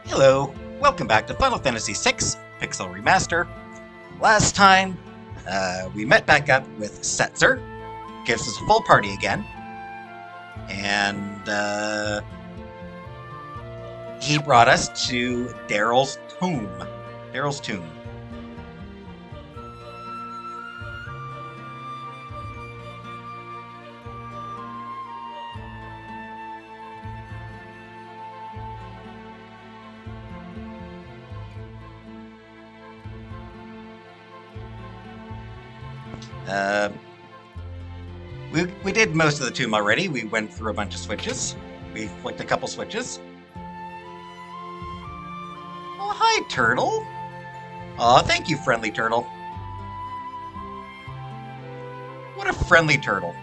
Hello, welcome back to Final Fantasy VI Pixel Remaster. Last time, we met back up with Setzer, gives us a full party again, and he brought us to Darril's tomb. Darril's tomb. We did most of the tomb already. We went through a bunch of switches. We flicked a couple switches. Oh, hi, Turtle. Aw, thank you, friendly turtle. What a friendly turtle.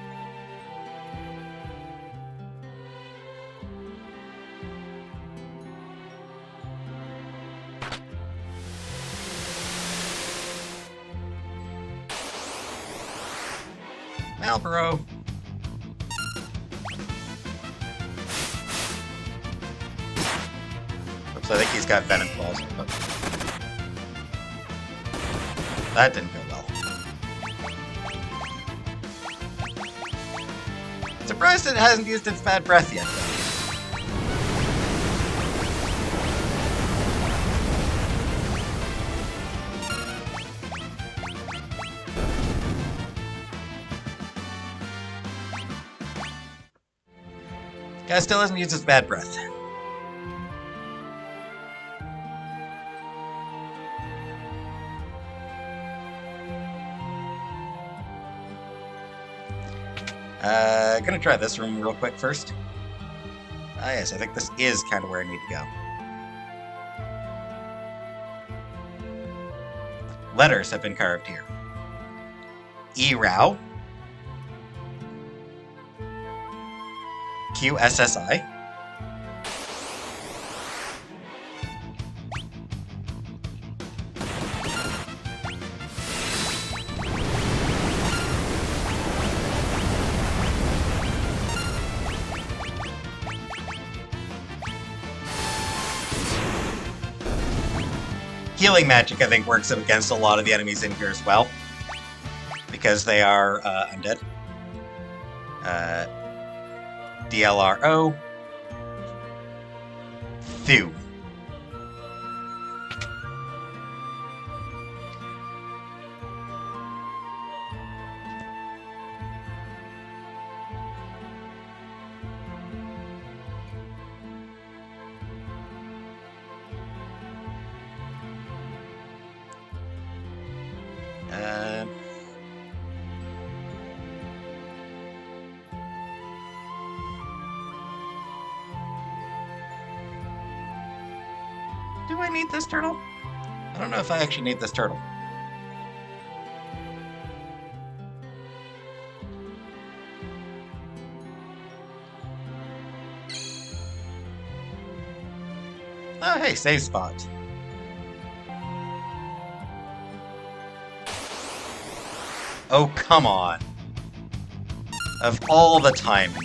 Malboro. Oops, I think he's got venom claws. But that didn't go well. Surprised it hasn't used its bad breath yet, though. Guy still hasn't used his bad breath. Gonna try this room real quick first. Ah, yes, I think this is kind of where I need to go. Letters have been carved here. E-Row. QSSI. Healing magic, I think, works against a lot of the enemies in here as well, because they are undead. DLRO. Thew. Do I need this turtle? I don't know if I actually need this turtle. Oh, hey, save spot. Oh, come on. Of all the timing.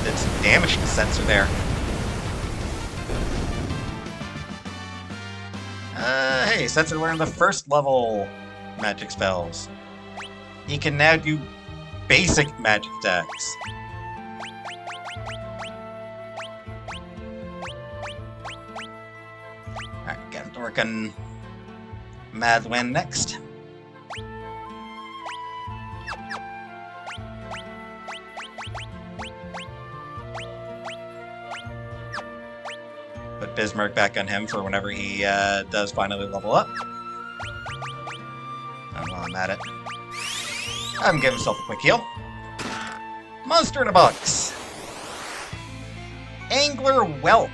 Did some damage to the sensor there. Hey, Sensor learned the first level magic spells. He can now do basic magic attacks. Alright, get him to work on Madwin next. Put Bismarck back on him for whenever he does finally level up. And while I'm at it, have him give himself a quick heal. Monster in a box. Angler Whelk.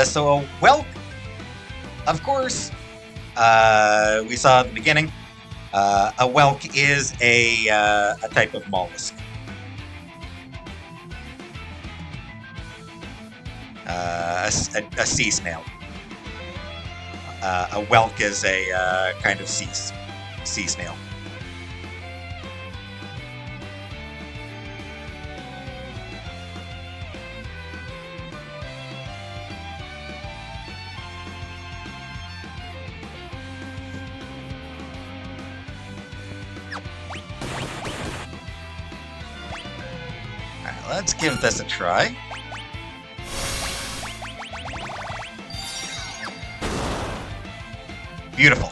So a whelk, of course, we saw at the beginning, A whelk is a type of mollusk. A sea snail. A whelk is a kind of sea snail. Alright, let's give this a try. Beautiful.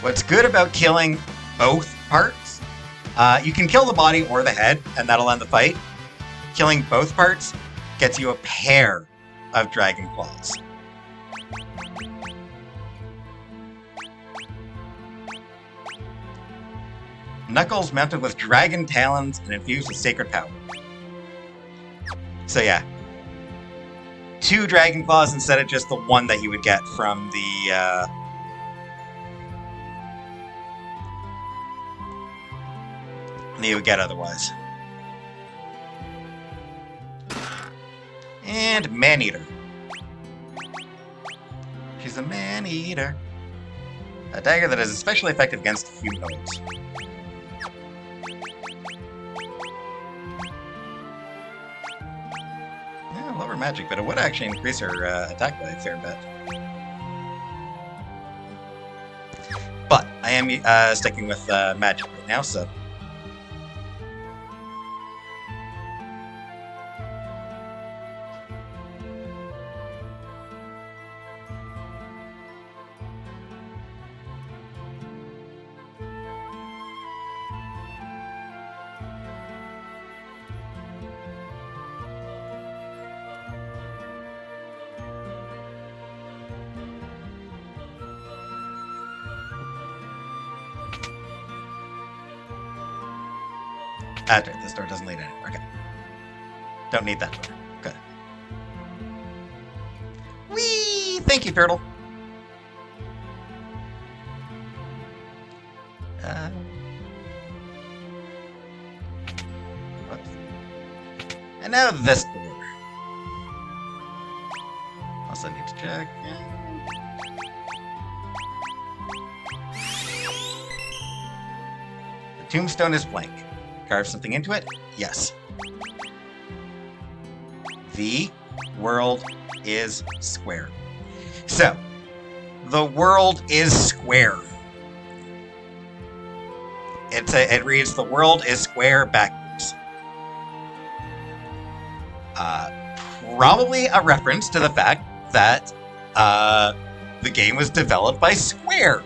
What's good about killing both parts, you can kill the body or the head, and that'll end the fight. Killing both parts gets you a pair of dragon claws. Knuckles mounted with dragon talons and infused with sacred power. So yeah, 2 dragon claws instead of just the one that you would get from the that you would get otherwise. And man-eater. She's a man-eater. A dagger that is especially effective against humanoids. Yeah, lower magic, but it would actually increase her attack by a fair bit. But I am sticking with magic right now, so... That's right, this door doesn't lead anywhere. Okay. Don't need that door. Good. Whee! Thank you, turtle. Whoops. And now this door. Also need to check. The tombstone is blank. Carve something into it? Yes. The world is square. So, the world is square. It reads, the world is square backwards. Probably a reference to the fact that the game was developed by Square.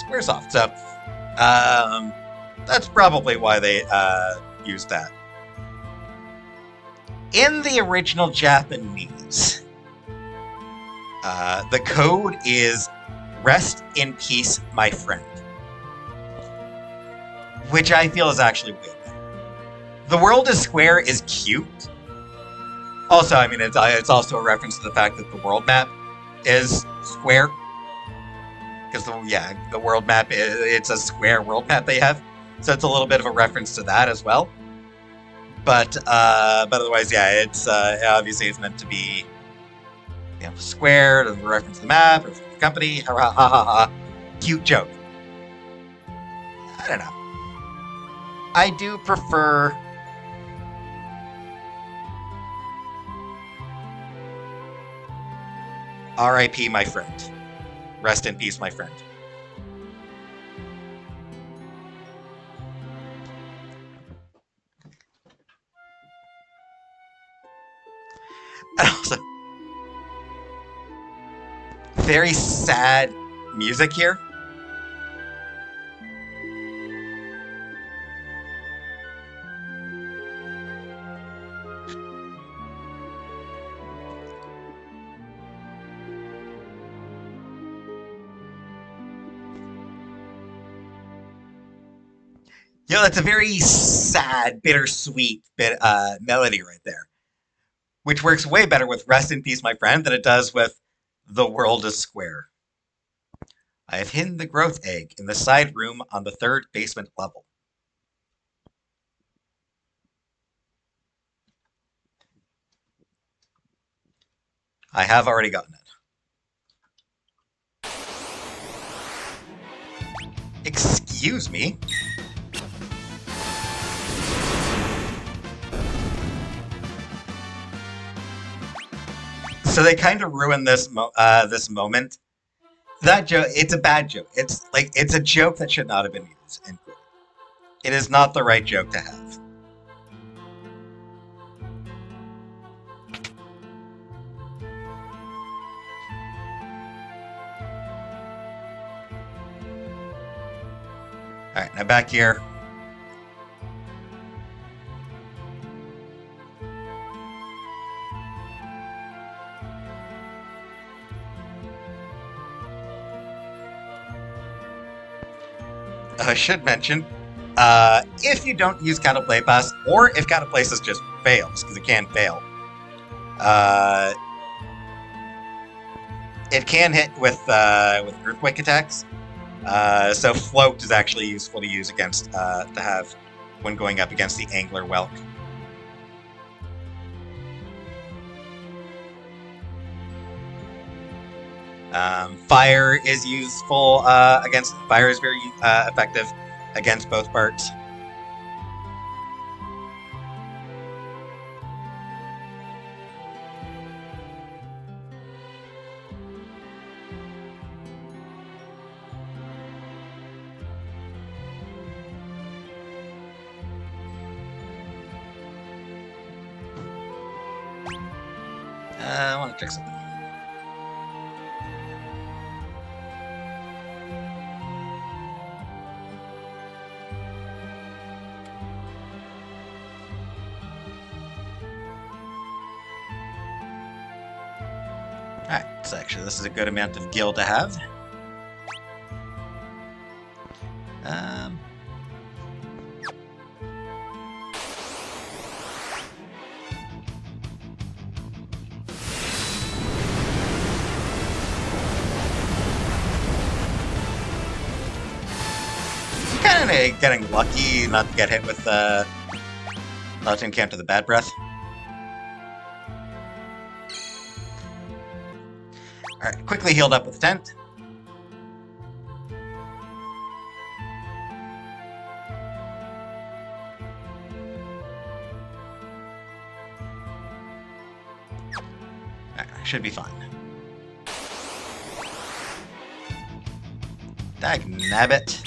Squaresoft. So, that's probably why they used that. In the original Japanese, the code is "Rest in peace, my friend," which I feel is actually way better. The world is square is cute. Also, I mean, it's also a reference to the fact that the world map is square. Because the world map it's a square world map they have, so it's a little bit of a reference to that as well. But otherwise, yeah, it's obviously it's meant to be, square, to reference to the map or the company. Ha ha ha ha ha. Cute joke. I don't know. I do prefer. R.I.P. my friend. Rest in peace, my friend. And also, very sad music here. You know, that's a very sad, bittersweet melody right there, which works way better with Rest in Peace, My Friend than it does with The World is Square. I have hidden the growth egg in the side room on the third basement level. I have already gotten it. Excuse me? So they kind of ruined this this moment. That joke, it's a bad joke. It's a joke that should not have been used. It is not the right joke to have. All right, now back here. I should mention, if you don't use Cattle Play Pass, or if Cattle Play Pass just fails, because it can fail, it can hit with earthquake attacks. So float is actually useful to use against to have when going up against the angler whelk. Fire is useful against. Fire is very effective against both parts. I want to check something. Alright, so actually this is a good amount of gil to have. Kind of getting lucky not to get hit with not to encounter the bad breath. Alright, quickly healed up with tent. Alright, should be fine. Dagnabbit.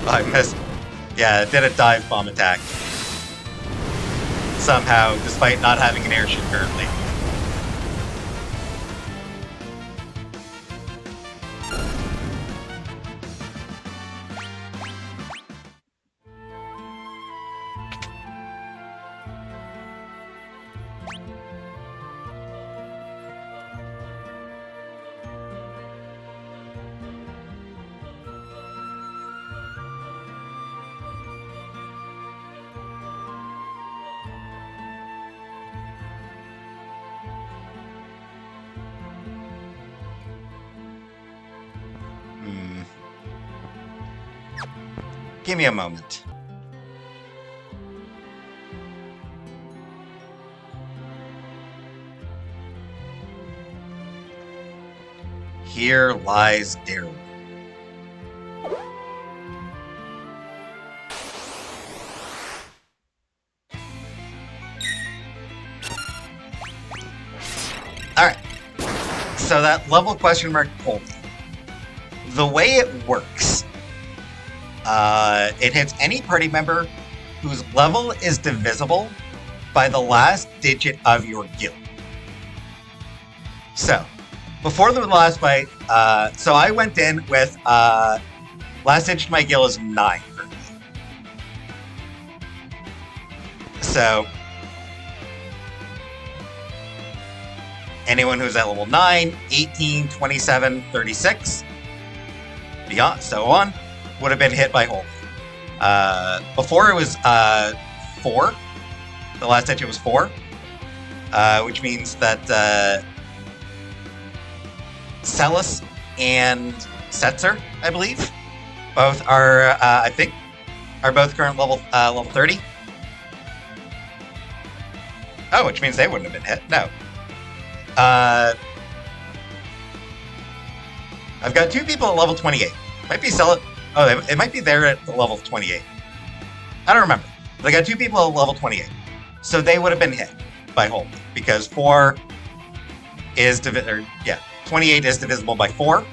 Oh, I missed. Yeah, it did a dive bomb attack. Somehow, despite not having an airship currently. Give me a moment. Here lies Darril. Alright. So that level question mark told me. The way it works, it hits any party member whose level is divisible by the last digit of your guild. So, before the last fight, so I went in with, last digit of my guild is 9 currently. So, anyone who's at level 9, 18, 27, 36, beyond, so on, would have been hit by Holy. Before it was 4. The last entry was 4, which means that Celis and Setzer, I believe, both are both current level 30. Oh, which means they wouldn't have been hit. No. I've got 2 people at level 28. Might be Celis. Oh, it might be there at the level 28. I don't remember. But I got 2 people at level 28. So they would have been hit by Holy, because 4 is 28 is divisible by 4.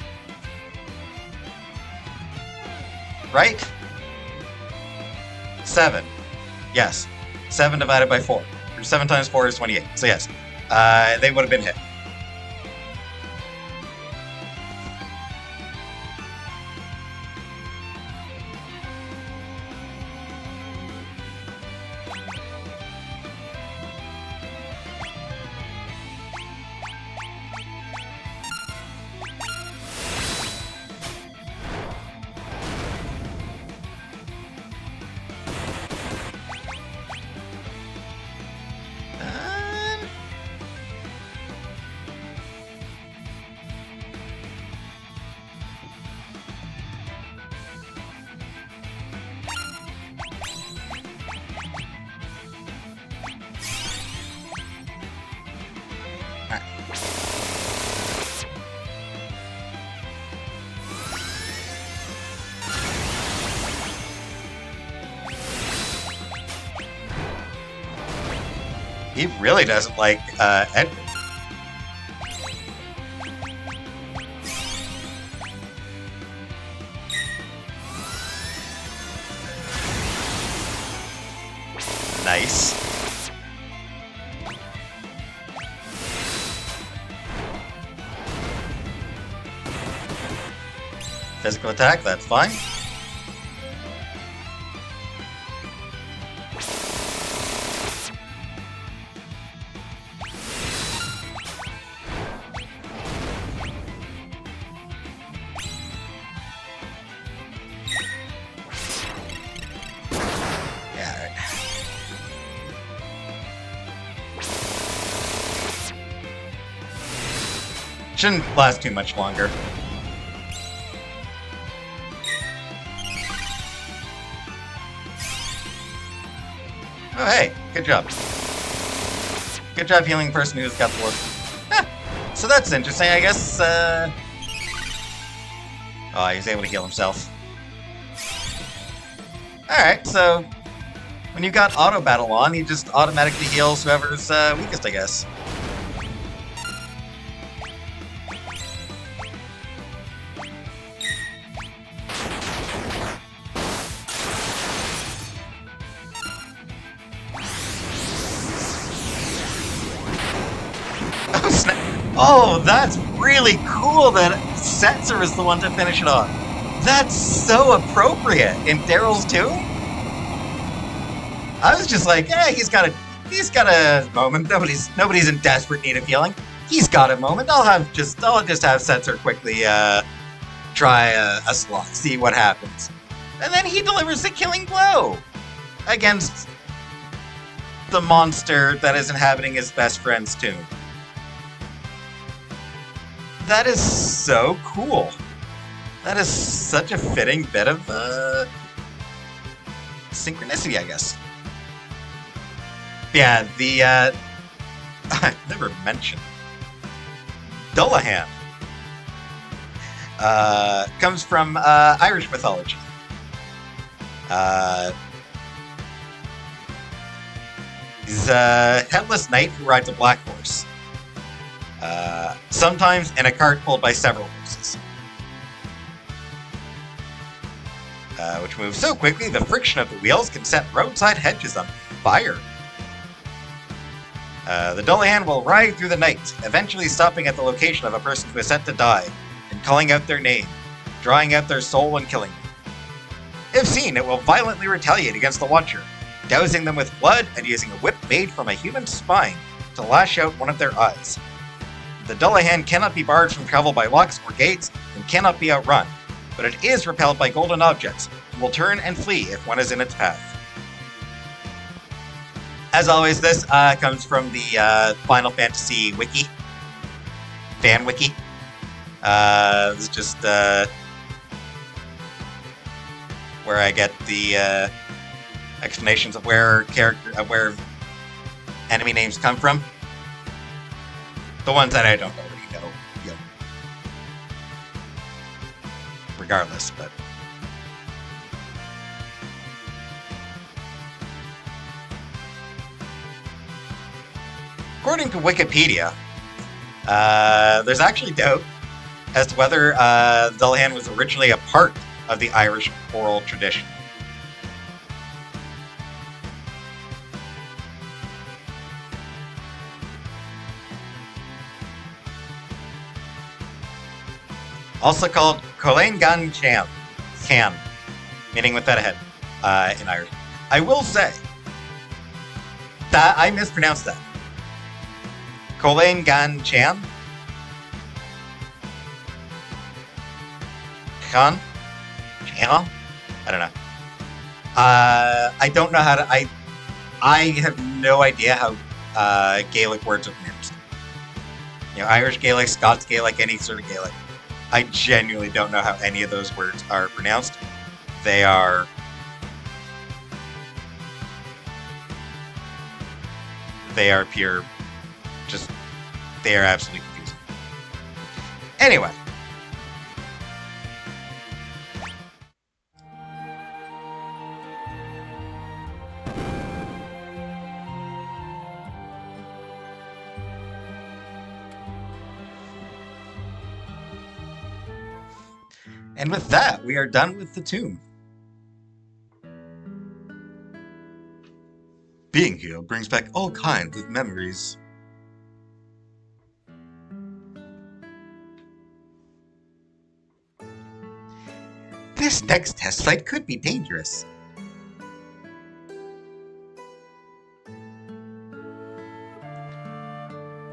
Right? 7. Yes. 7 divided by 4. 7 times 4 is 28. So yes, they would have been hit. He really doesn't like Edgar. Nice. Physical attack, that's fine. Shouldn't last too much longer. Oh, hey, good job. Good job healing the person who's got the look. So that's interesting, I guess. Oh, he was able to heal himself. Alright, so when you got auto battle on, he just automatically heals whoever's weakest, I guess. Oh, that's really cool that Setzer is the one to finish it off. That's so appropriate in Darril's tomb. I was just like, yeah, he's got a moment. Nobody's in desperate need of healing. He's got a moment. I'll just have Setzer quickly try a slot, see what happens, and then he delivers the killing blow against the monster that is inhabiting his best friend's tomb. That is so cool. That is such a fitting bit of synchronicity, I guess. Yeah, I never mentioned Dullahan. Comes from Irish mythology. He's a headless knight who rides a black horse. Sometimes in a cart pulled by several horses. Which moves so quickly the friction of the wheels can set roadside hedges on fire. The Dullahan will ride through the night, eventually stopping at the location of a person who is set to die, and calling out their name, drawing out their soul and killing them. If seen, it will violently retaliate against the watcher, dousing them with blood and using a whip made from a human spine to lash out one of their eyes. The Dullahan cannot be barred from travel by locks or gates, and cannot be outrun. but it is repelled by golden objects and will turn and flee if one is in its path. As always, this comes from the Final Fantasy wiki, fan wiki. This is just where I get the explanations of where enemy names come from. The ones that I don't already know, regardless, but. According to Wikipedia, there's actually doubt as to whether Dullahan was originally a part of the Irish oral tradition. Also called Coleen Gan Can, meaning without a head in Irish. I will say that I mispronounced that. Coleen Gan Chan? Chan? Chan? I don't know. I don't know how to... I have no idea how Gaelic words are pronounced. Irish Gaelic, Scots Gaelic, any sort of Gaelic. I genuinely don't know how any of those words are pronounced. They are pure, they are absolutely confusing. Anyway. And with that, we are done with the tomb. Being here brings back all kinds of memories. This next test site could be dangerous.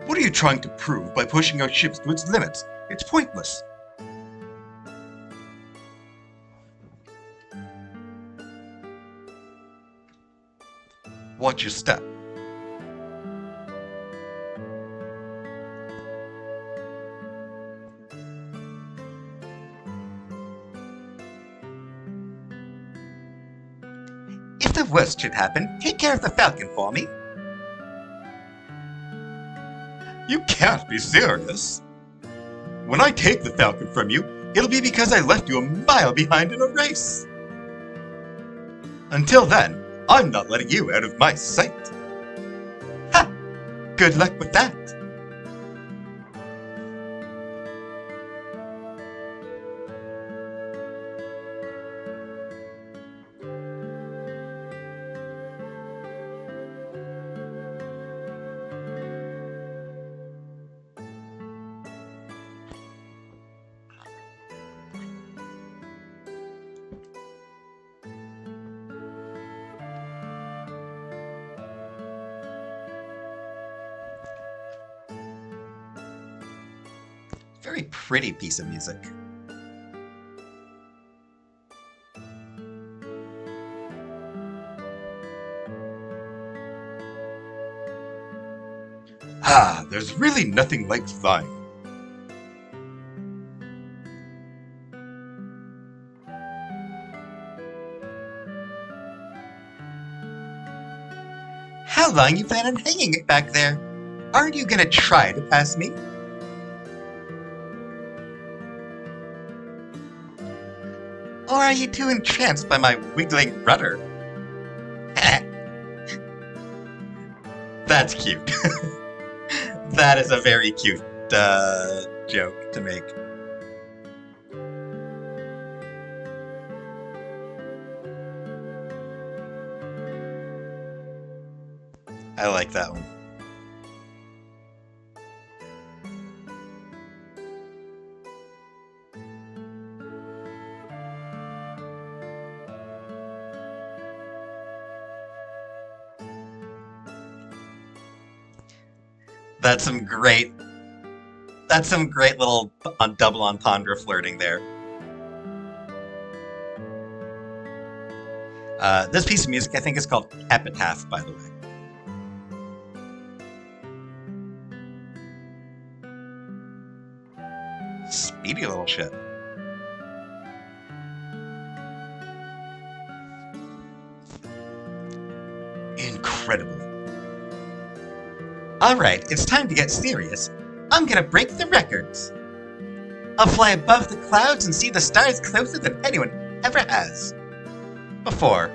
What are you trying to prove by pushing our ships to its limits? It's pointless. Watch your step. If the worst should happen, take care of the Falcon for me. You can't be serious. When I take the Falcon from you, it'll be because I left you a mile behind in a race. Until then, I'm not letting you out of my sight. Ha! Good luck with that. Very pretty piece of music. Ah, there's really nothing like flying. How long you plan on hanging it back there? Aren't you gonna try to pass me? Or are you too entranced by my wiggling rudder? That's cute. That is a very cute joke to make. I like that one. That's some great little double entendre flirting there. This piece of music, I think, is called Epitaph, by the way. Speedy little ship. Incredible. Alright, it's time to get serious. I'm gonna break the records. I'll fly above the clouds and see the stars closer than anyone ever has. Before.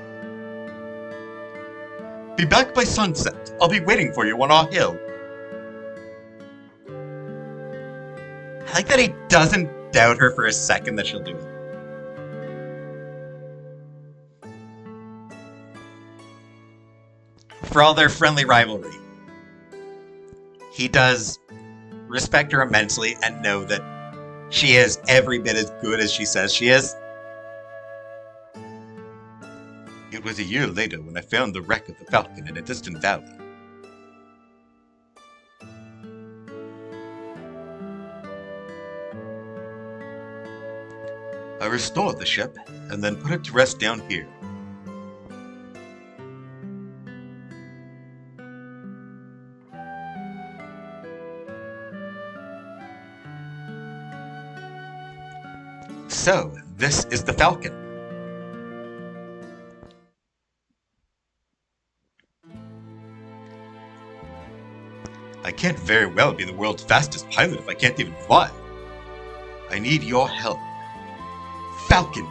Be back by sunset. I'll be waiting for you on our hill. I like that he doesn't doubt her for a second that she'll do it. For all their friendly rivalry, he does respect her immensely and know that she is every bit as good as she says she is. It was a year later when I found the wreck of the Falcon in a distant valley. I restored the ship and then put it to rest down here. So, this is the Falcon. I can't very well be the world's fastest pilot if I can't even fly. I need your help. Falcon!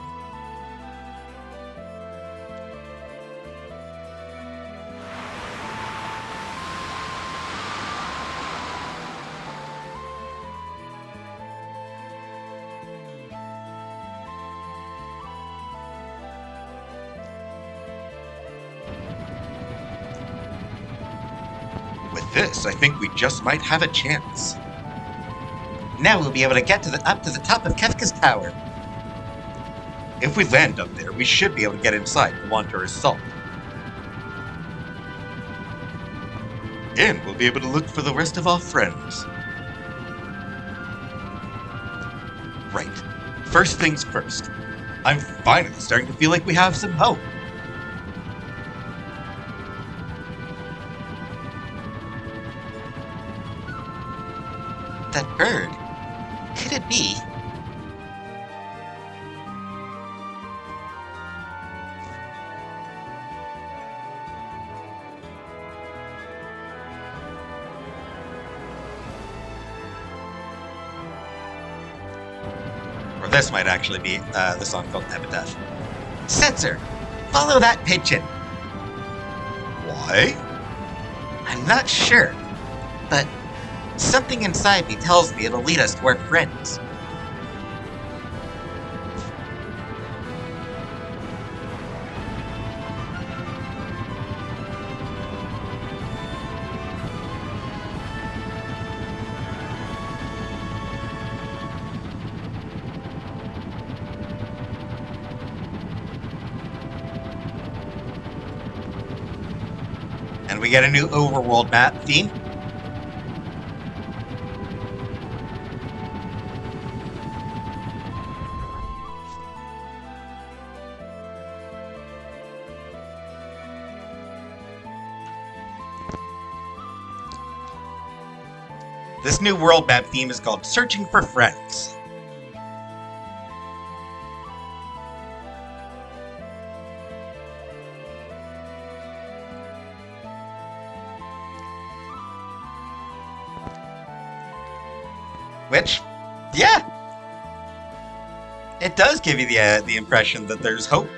With this, I think we just might have a chance. Now we'll be able to get up to the top of Kefka's tower. If we land up there, we should be able to get inside to launch our assault. And we'll be able to look for the rest of our friends. Right. First things first. I'm finally starting to feel like we have some hope. That bird. Could it be? Or this might actually be the song called Epitaph. Setzer, follow that pigeon. Why? I'm not sure, but something inside me tells me it'll lead us to our friends. And we get a new overworld map theme. This new world map theme is called Searching for Friends. Which, yeah, it does give you the impression that there's hope.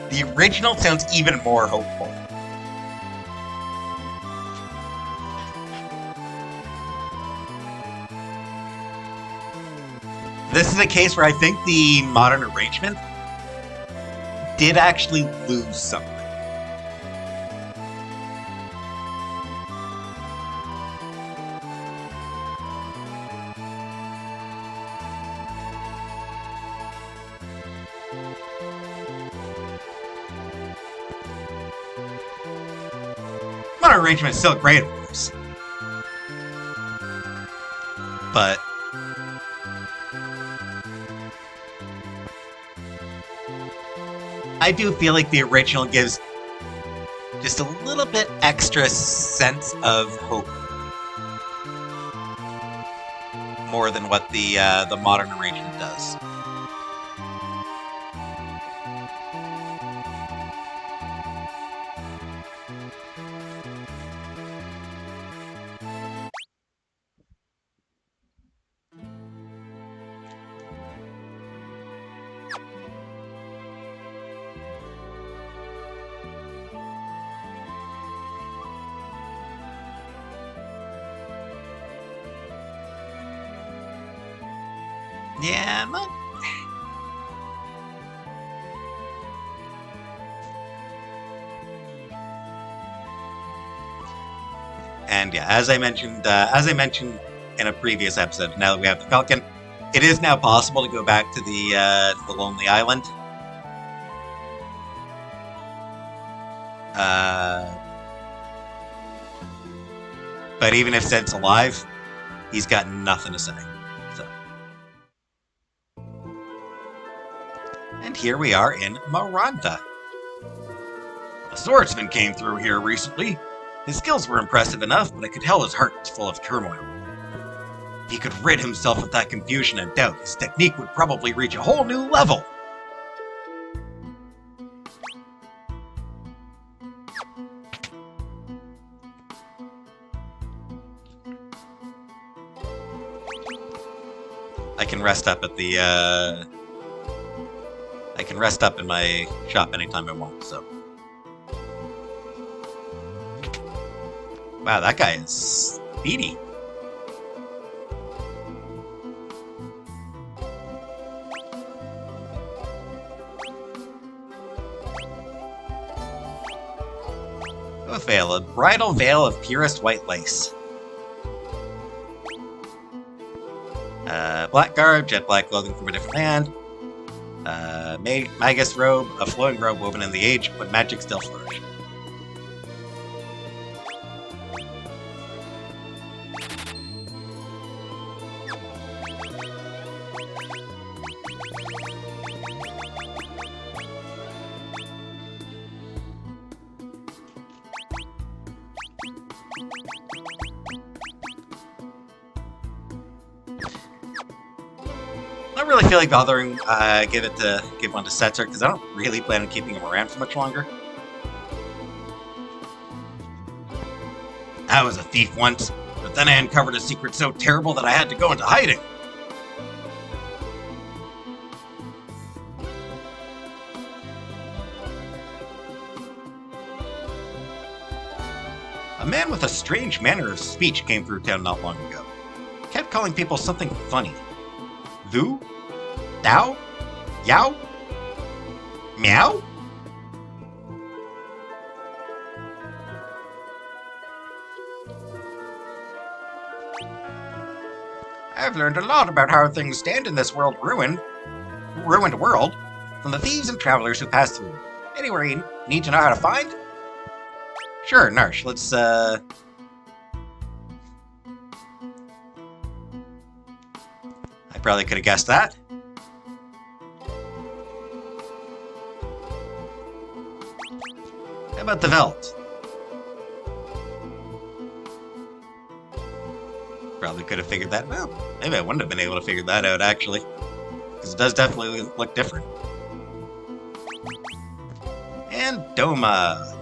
The original sounds even more hopeful. This is a case where I think the modern arrangement did actually lose something. modern arrangement is still great, of course. But I do feel like the original gives just a little bit extra sense of hope, more than what the modern arrangement does. Yeah, not... And yeah, as I mentioned in a previous episode, now that we have the Falcon, it is now possible to go back to the Lonely Island. But even if Zed's alive, he's got nothing to say. So. And here we are in Miranda. A swordsman came through here recently. His skills were impressive enough, but I could tell his heart was full of turmoil. If he could rid himself of that confusion and doubt, his technique would probably reach a whole new level. I can rest up at the, I can rest up in my shop anytime I want, so. Wow, that guy is speedy. Oath Veil, a bridal veil of purest white lace. Black garb, jet black clothing from a different land. Magus robe, a flowing robe woven in the age when magic still flourished. I don't really feel like bothering give one to Setzer, because I don't really plan on keeping him around for much longer. I was a thief once, but then I uncovered a secret so terrible that I had to go into hiding. A man with a strange manner of speech came through town not long ago. Kept calling people something funny. Lu? Dao? Yao? Meow? I've learned a lot about how things stand in this ruined world, from the thieves and travelers who pass through. Anywhere you need to know how to find? Sure, Narsh, let's, I probably could have guessed that. How about the Velt? Probably could have figured that out. Maybe I wouldn't have been able to figure that out, actually. Because it does definitely look different. And Doma.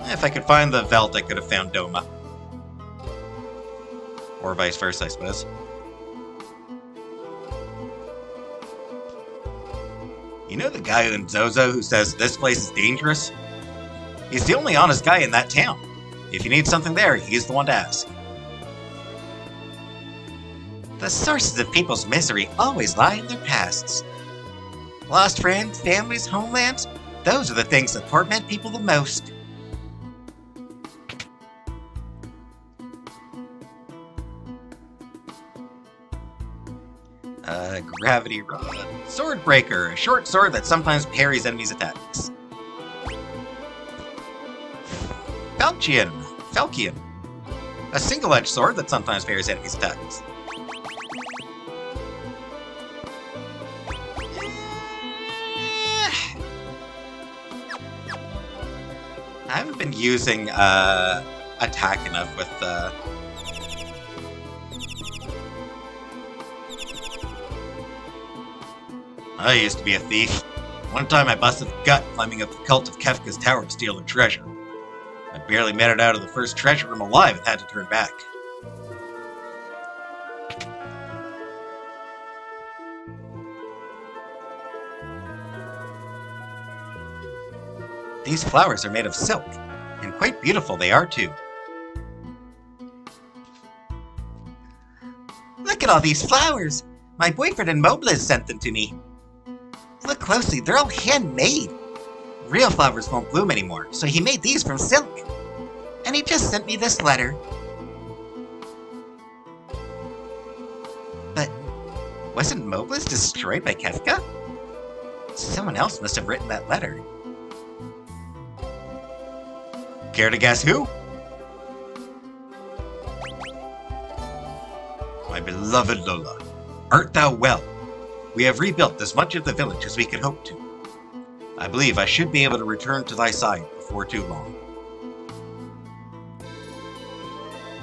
If I could find the Velt, I could have found Doma. Or vice versa, I suppose. You know the guy in Zozo who says this place is dangerous? He's the only honest guy in that town. If you need something there, he's the one to ask. The sources of people's misery always lie in their pasts. Lost friends, families, homelands, those are the things that torment people the most. Gravity Rod. Sword Breaker, a short sword that sometimes parries enemies' attacks. Falcon. A single-edged sword that sometimes spares enemies' attacks. I haven't been using attack enough with I used to be a thief. One time I busted a gut climbing up the cult of Kefka's tower to steal their treasure. I barely made it out of the first treasure room alive and had to turn back. These flowers are made of silk, and quite beautiful they are too. Look at all these flowers! My boyfriend in Mobliz sent them to me. Look closely, they're all handmade. Real flowers won't bloom anymore, so he made these from silk. And he just sent me this letter. But wasn't Mobliz destroyed by Kefka? Someone else must have written that letter. Care to guess who? My beloved Lola, art thou well? We have rebuilt as much of the village as we could hope to. I believe I should be able to return to thy side before too long.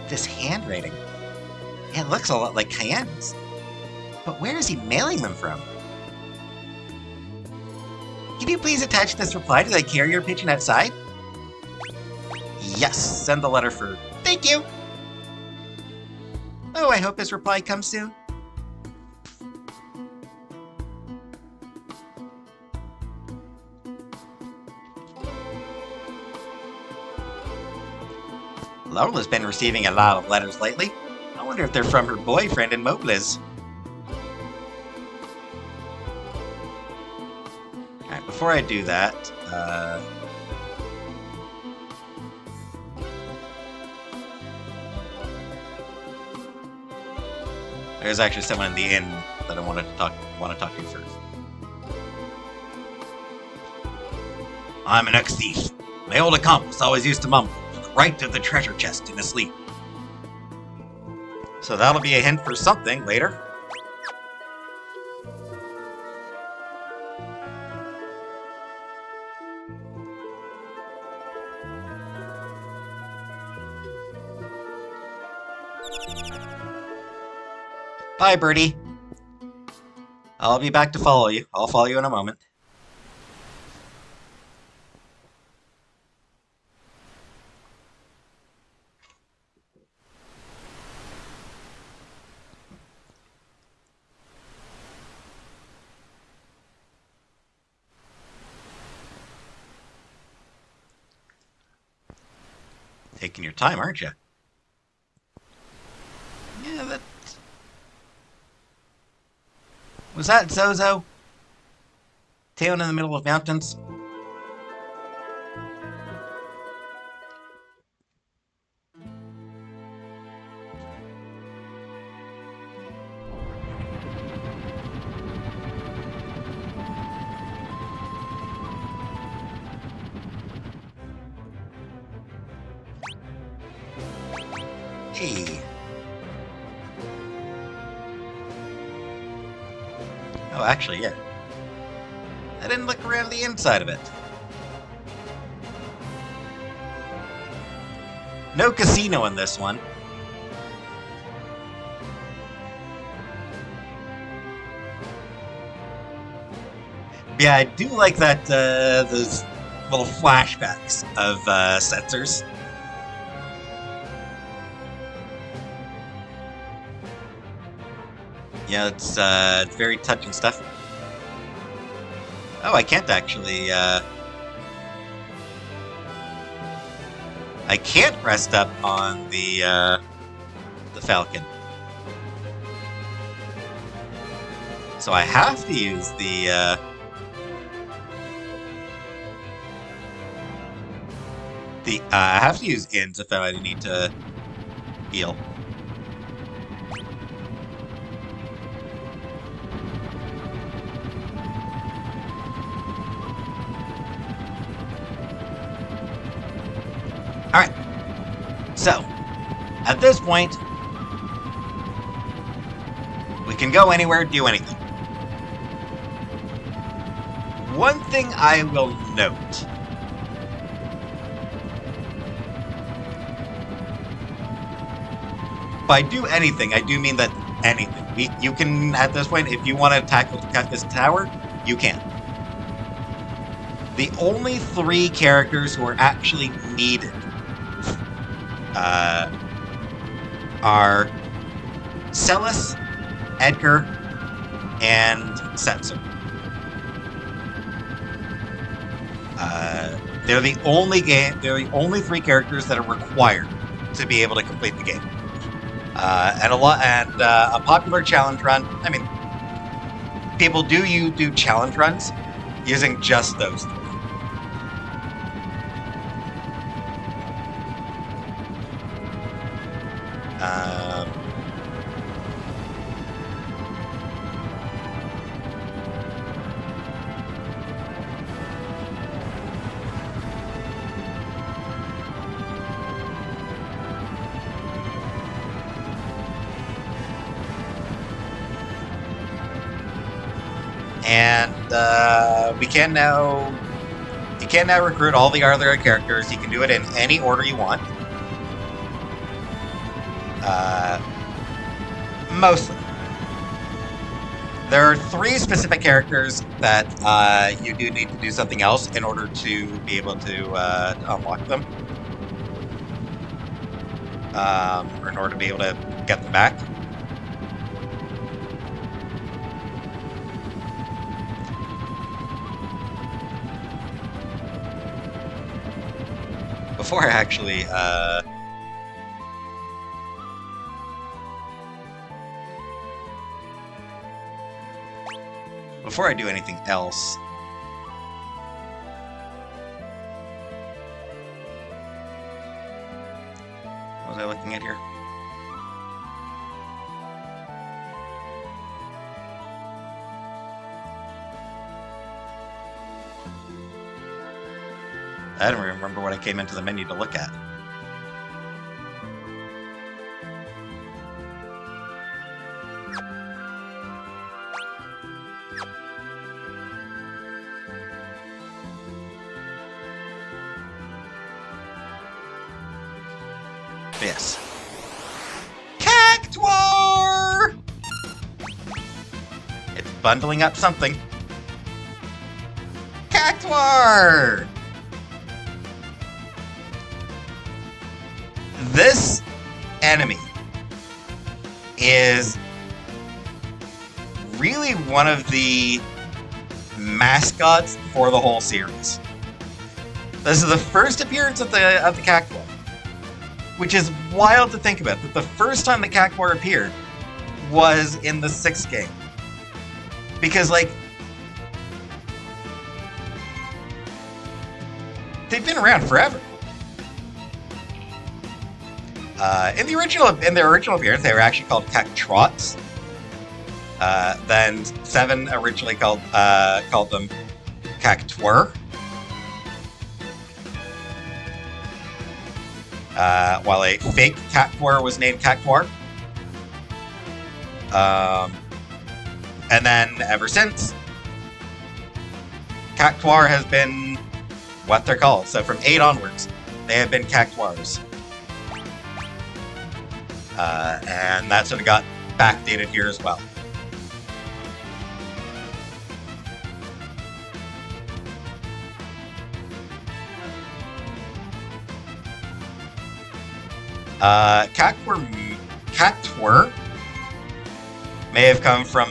This handwriting, it looks a lot like Cayenne's. But where is he mailing them from? Can you please attach this reply to the carrier pigeon outside? Yes, send the letter for... Thank you! Oh, I hope his reply comes soon. Lola's been receiving a lot of letters lately. I wonder if they're from her boyfriend in Mobliz. Alright, before I do that, there's actually someone in the inn that I want to talk to first. I'm an ex-thief. My old accomplice always used to mumble, "To the right of the treasure chest in his sleep." So that'll be a hint for something later. Bye, Birdie. I'll be back to follow you. I'll follow you in a moment. Taking your time, aren't you? Yeah, that... Was that Zozo? Town in the middle of mountains? Hey. Oh, actually, yeah. I didn't look around the inside of it. No casino in this one. Yeah, I do like that, those little flashbacks of Setzer's. Yeah, it's very touching stuff. Oh, I can't actually, I can't rest up on the Falcon. So I have to use the, I have to use ins if I need to heal. Alright. So, at this point, we can go anywhere, do anything. One thing I will note. By do anything, I do mean that anything. You can, at this point, if you want to tackle this tower, you can. The only 3 characters who are actually needed are Celis, Edgar, and Setzer. They're the only 3 characters that are required to be able to complete the game. And a popular challenge run. I mean, people do challenge runs using just those 3. And you can now recruit all the other characters. You can do it in any order you want. Mostly. There are 3 specific characters that you do need to do something else in order to be able to unlock them. Or in order to be able to get them back. Before I actually, before I do anything else, what was I looking at here? I don't remember what I came into the menu to look at. Yes. Cactuar! It's bundling up something. Cactuar! This enemy is really one of the mascots for the whole series. This is the first appearance of the Cactuar, which is wild to think about. That the first time the Cactuar appeared was in the 6th game, because like they've been around forever. In the original appearance, they were actually called Cactrots. Then 7 originally called them Cactuar. While a fake Cactuar was named Cactuar. And then ever since, Cactuar has been what they're called. So from 8 onwards, they have been Cactuars. And that sort of got backdated here as well. Cactuar may have come from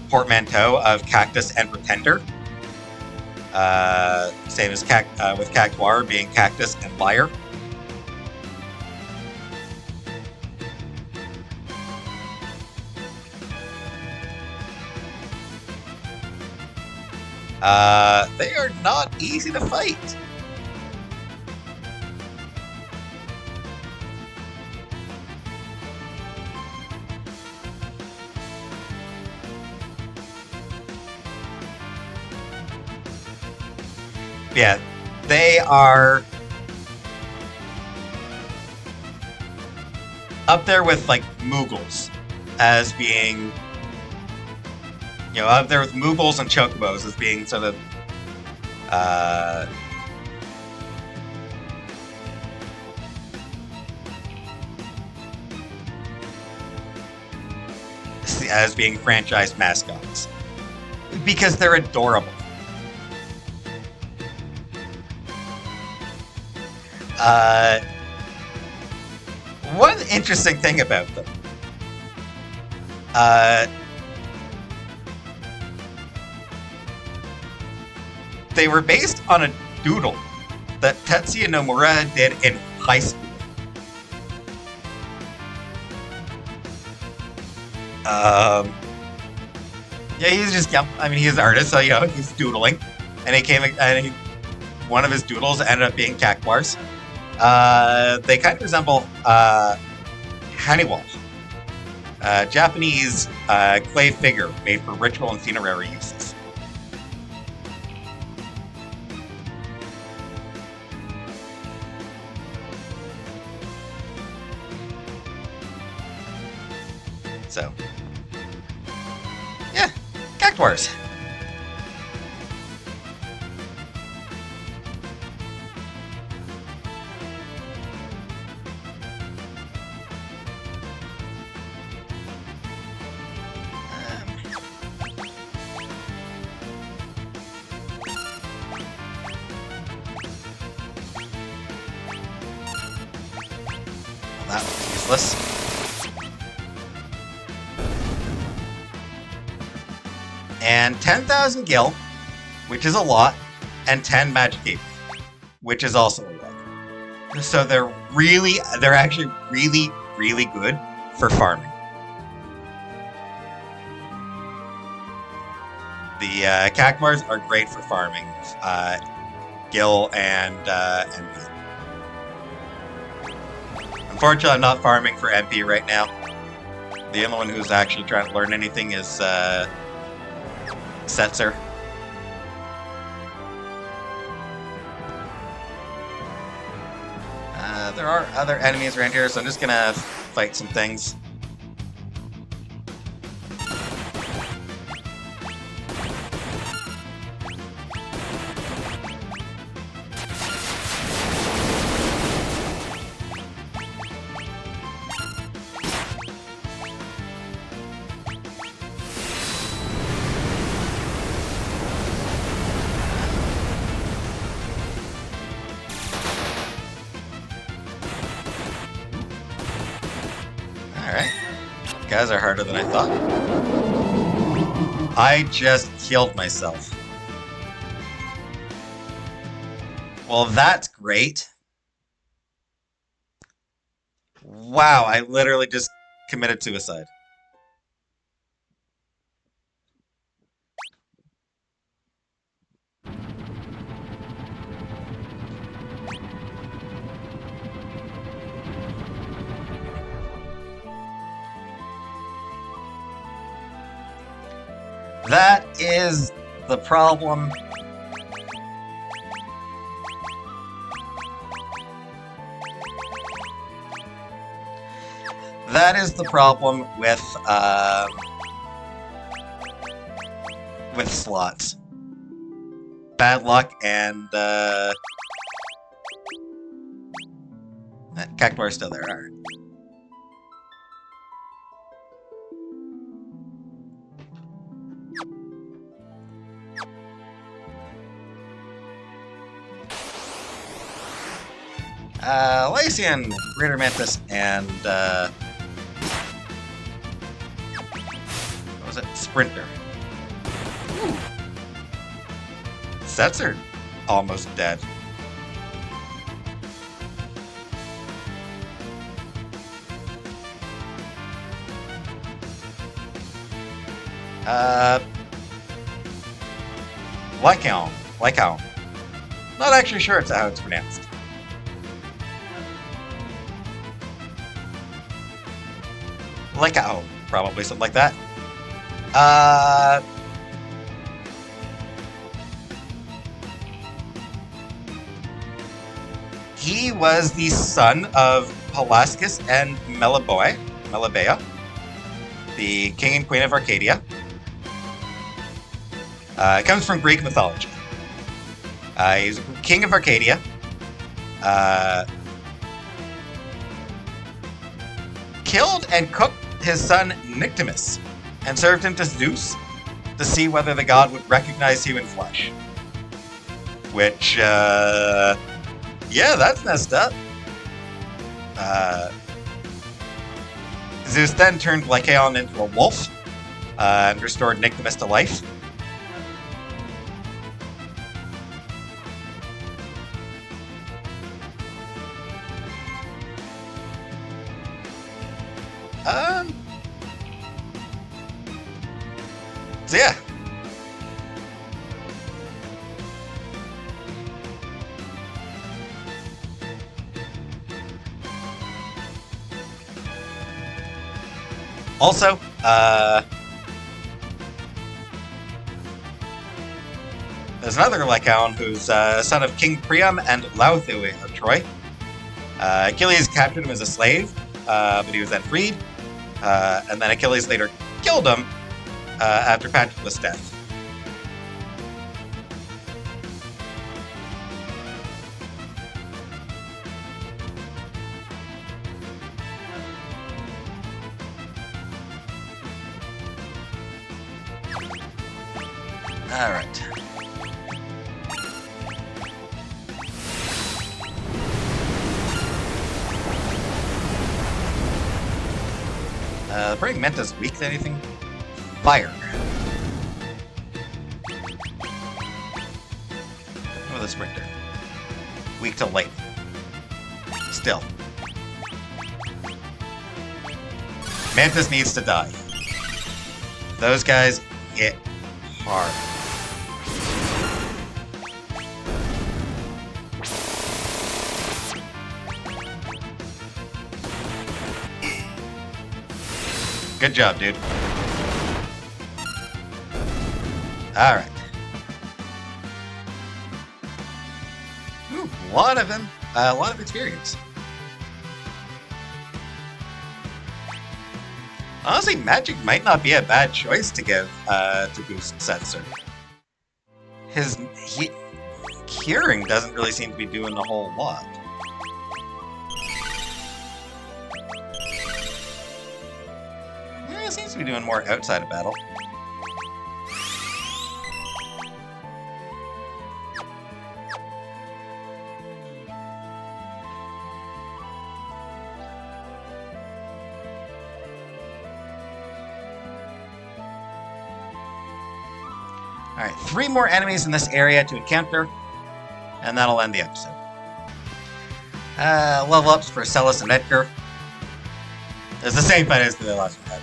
portmanteau of cactus and pretender. Same as with Cactuar being cactus and liar. They are not easy to fight. Yeah, they are up there with like Moogles as being, up there with Moogles and Chocobos as being sort of as being franchise mascots because they're adorable. One interesting thing about them, they were based on a doodle that Tetsuya Nomura did in high school. Yeah, he's just, he's an artist, so, he's doodling. And one of his doodles ended up being Kakbars. They kind of resemble Haniwal, a Japanese clay figure made for ritual and funerary uses. So, yeah, Kakbars. That was useless. And 10,000 gil, which is a lot, and 10 magic AP, which is also a lot. So they're actually really, really good for farming. The Kakbars are great for farming, gil and MP. Unfortunately, I'm not farming for MP right now. The only one who's actually trying to learn anything is Setzer. There are other enemies around here, so I'm just gonna fight some things. Alright. Guys are harder than I thought. I just killed myself. Well, that's great. Wow, I literally just committed suicide. That is the problem. That is the problem with slots. Bad luck and Kakbar's still there. Alright. Lycian, Raider Mantis, and what was it? Sprinter. Ooh. Setzer almost dead. Lycaon. Not actually sure it's how it's pronounced. Lycaon, probably something like that. He was the son of Pelasgus and Melibea, the king and queen of Arcadia. It comes from Greek mythology. He's king of Arcadia. Killed and cooked his son Nyctimus, and served him to Zeus to see whether the god would recognize human flesh. Which, yeah, that's messed up. Zeus then turned Lycaon into a wolf, and restored Nyctimus to life. So yeah. Also, there's another Lycaon who's son of King Priam and Lauthoe of Troy. Achilles captured him as a slave, but he was then freed. And then Achilles later killed him after Patroclus' death. All right. Burning Menta's weak to anything? Fire. Oh, the Sprinter. Weak to lightning. Still. Mantis needs to die. Those guys hit hard. Good job, dude. Alright. A lot of him. A lot of experience. Honestly, magic might not be a bad choice to give to boost Setzer. His curing doesn't really seem to be doing a whole lot. It seems to be doing more outside of battle. Alright, 3 more enemies in this area to encounter, and that'll end the episode. Level ups for Celis and Edgar. It's the same fight as the last one had.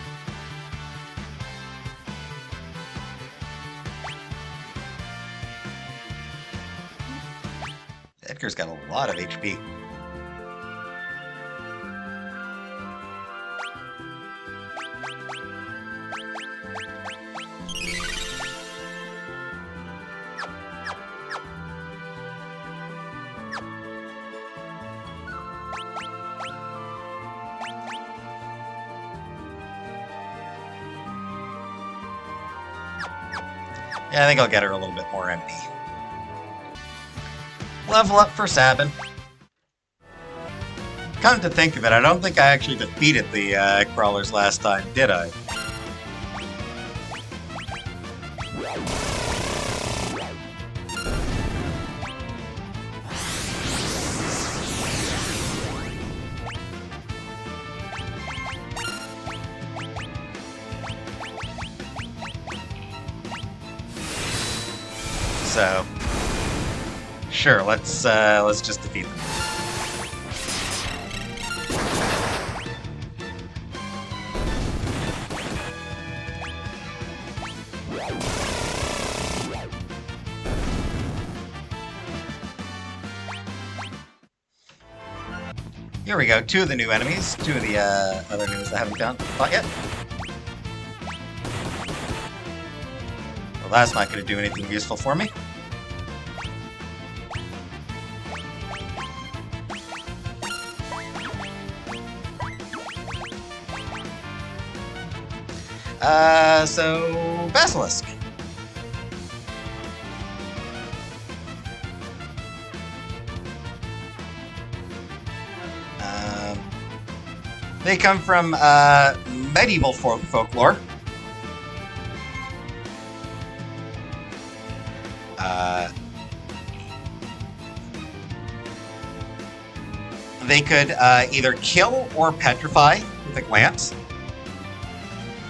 Edgar's got a lot of HP. Yeah, I think I'll get her a little bit more MP. Level up for Sabin. Come to think of it, I don't think I actually defeated the crawlers last time, did I? So, sure, let's just defeat them. Here we go, 2 of the new enemies, 2 of the other enemies I haven't fought yet. Well, that's not going to do anything useful for me. So Basilisk. They come from medieval folklore. They could either kill or petrify with a glance,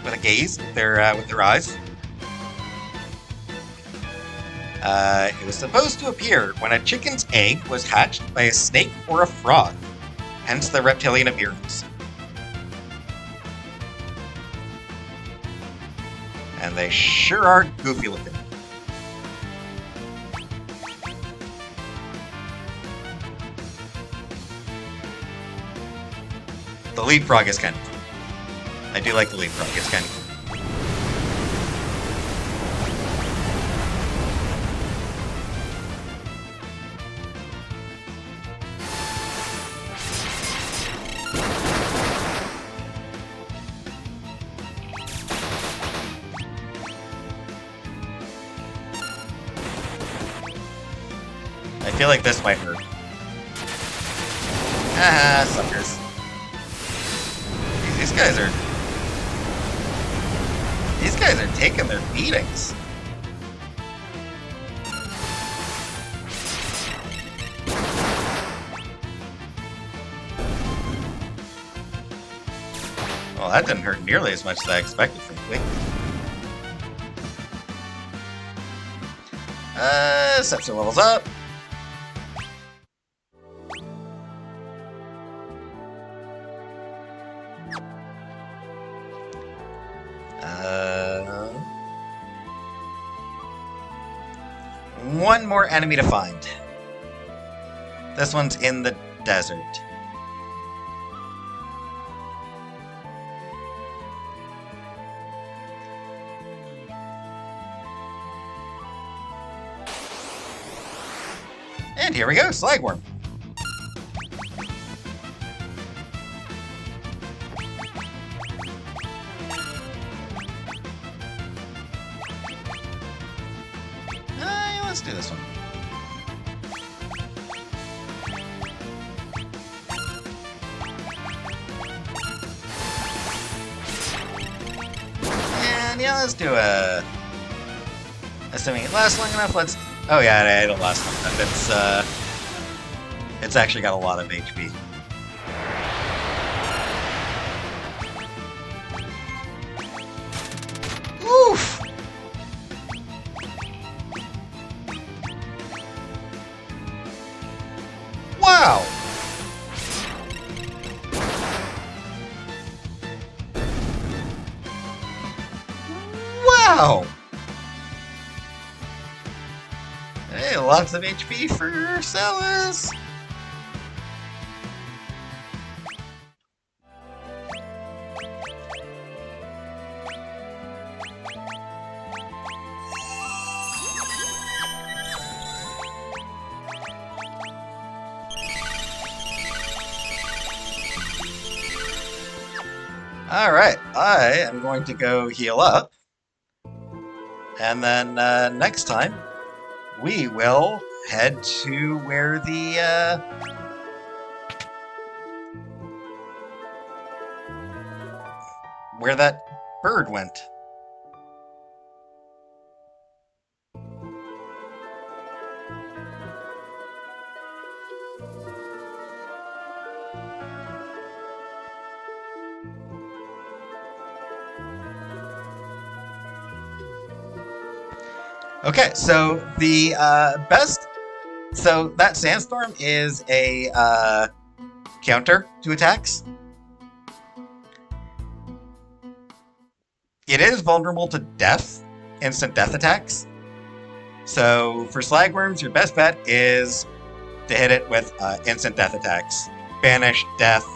with a gaze, with their eyes. It was supposed to appear when a chicken's egg was hatched by a snake or a frog, hence the reptilian appearance. And they sure are goofy looking. The leapfrog is kind of cool. I do like the leapfrog, it's kind of cool. I feel like this might hurt. Ah, suckers. These guys are taking their beatings. Well, that didn't hurt nearly as much as I expected, frankly. Scepter levels up. One more enemy to find. This one's in the desert. And here we go, Slagworm. Let's do this one. And yeah, let's do a... Assuming it lasts long enough, let's... Oh yeah, it'll last long enough. It's actually got a lot of HP. Oof! Wow! Wow! Hey, lots of HP for Celis! Alright, I am going to go heal up. And then next time, we will head to where the... where that bird went. Okay, so the best... So that Sandstorm is a counter to attacks. It is vulnerable to death, instant death attacks. So for Slagworms, your best bet is to hit it with instant death attacks. Banish, death,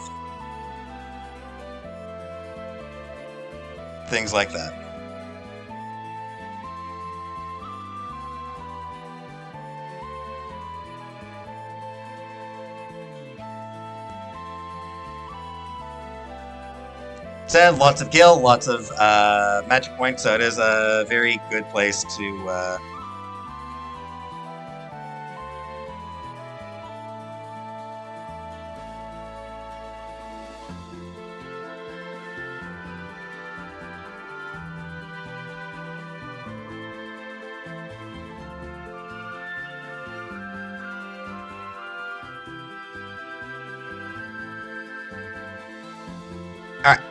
things like that. Said lots of gil, lots of magic points, so it is a very good place to. All right.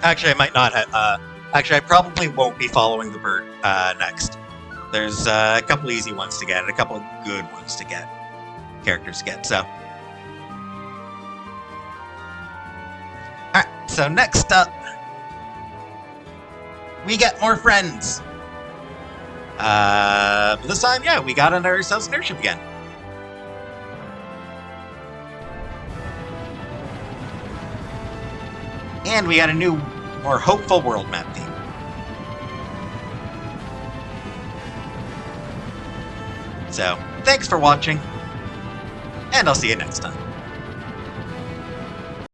Actually, I might not. Actually, I probably won't be following the bird next. There's a couple easy ones to get, and a couple of good ones to get, characters to get. So, all right. So next up, we get more friends. But this time, yeah, we got on ourselves an airship again. And we got a new, more hopeful world map theme. So, thanks for watching, and I'll see you next time.